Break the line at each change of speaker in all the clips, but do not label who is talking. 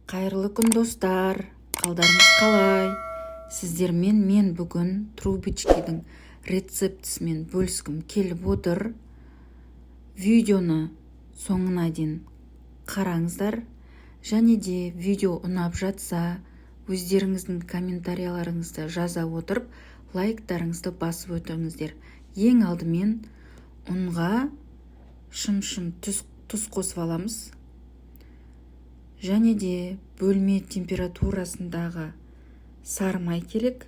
Қайырлы күн достар, қалдарыңыз қалай? Сіздермен мен бүгін трубочканың рецептісімен бөліскім келіп отыр. Видеоны соңына дейін қараңыздар. Және де видео ұнап жатса, өздеріңіздің комментарияларыңызды жаза отырып, лайктарыңызды басып өтіңіздер. Ең алдымен ұнға шым-шым тұз қосып аламыз. Және де бөлме температурасындағы сары май керек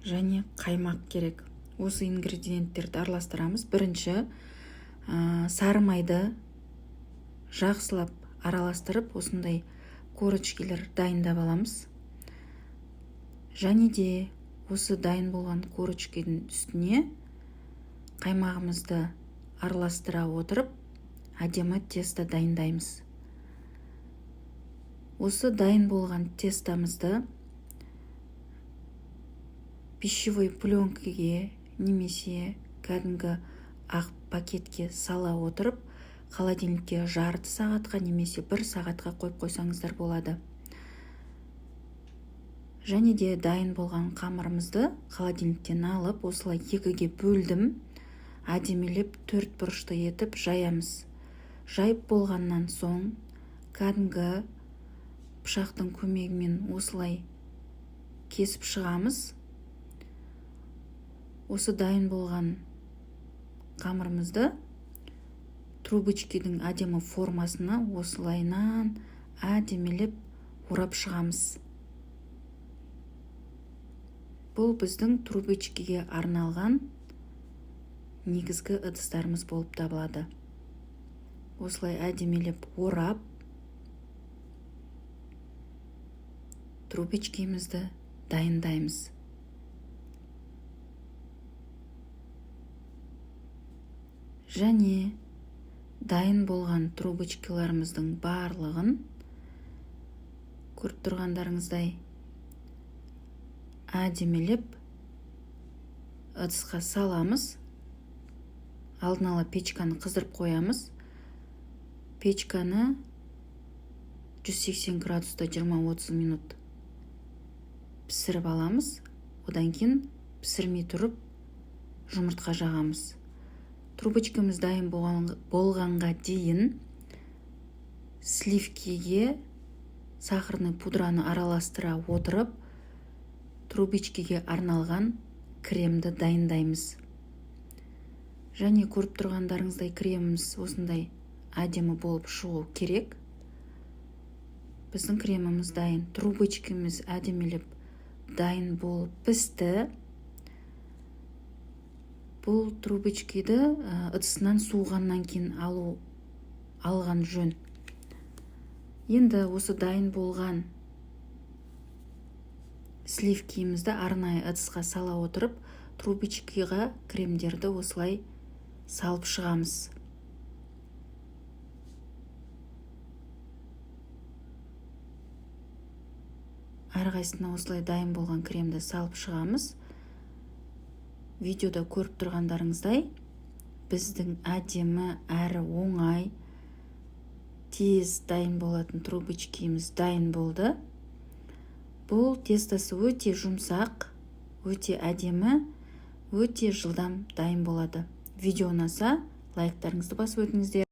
және қаймақ керек. Осы ингредиенттерді араластырамыз. Бірінші сары майды жақсылап араластырып, осындай корочкелер дайындап аламыз. Және де осы дайын болған корочкенің үстіне қаймағымызды араластыра отырып, әдемі тесто дайындаймыз. Осы дайын болған тестамызды пищевой пленкаге немесе кәдімгі ақ пакетке сала отырып, холодильникке жарты сағатқа немесе 1 сағатқа қойып қойсаңыздар болады. Және де дайын болған қамырымызды холодильниктен алып, осылай екіге бөлдім. Әдемелеп 4 бұрышты етіп жаямыз. Жайып болғаннан соң кәдімгі пышақтың көмегімен осылай кесіп шығамыз. Осы дайын болған қамырымызды трубочканың әдемі формасына осылайнан әдемелеп орап шығамыз. Бұл біздің трубочкаге арналған негізгі ыдыстарымыз болып табылады. Осылай әдемелеп орап, трубочкамызды дайындаймыз. Және дайын болған трубочкаларымыздың барлығын көріп тұрғандарыңыздай әдемелеп ыдысқа саламыз. Алдын ала печканы қыздырып қоямыз. Печканы 180 градуста 20-30 минут пісіріп аламыз. Одан кейін пісірмей тұрып жұмыртқа жағамыз. Трубочкамыз дайын болғанға дейін сливкеге сахарный пудраны араластыра отырып, трубочкаге арналған кремді дайындаймыз. Және көріп тұрғандарыңыздай креміміз осындай әдемі болып шығу керек. Біздің креміміз дайын. Трубочкамыз әдемелеп дайын болып пісті. Бұл трубочканы ыдысынан суығаннан кейін алған жөн. Енді осы дайын болған сливкемізді арнайы ыдысқа сала отырып, трубочкаға кремдерді осылай салып шығамыз. Әрқайсысына осылай дайын болған кремді салып шығамыз. Видеода көріп тұрғандарыңыздай, біздің әдемі әрі оңай, тез дайын болатын трубочкамыз дайын болды. Бұл тестосы өте жұмсақ, өте әдемі, өте жылдам дайын болады. Видео ұнаса, лайктарыңызды басып өтіңіздер.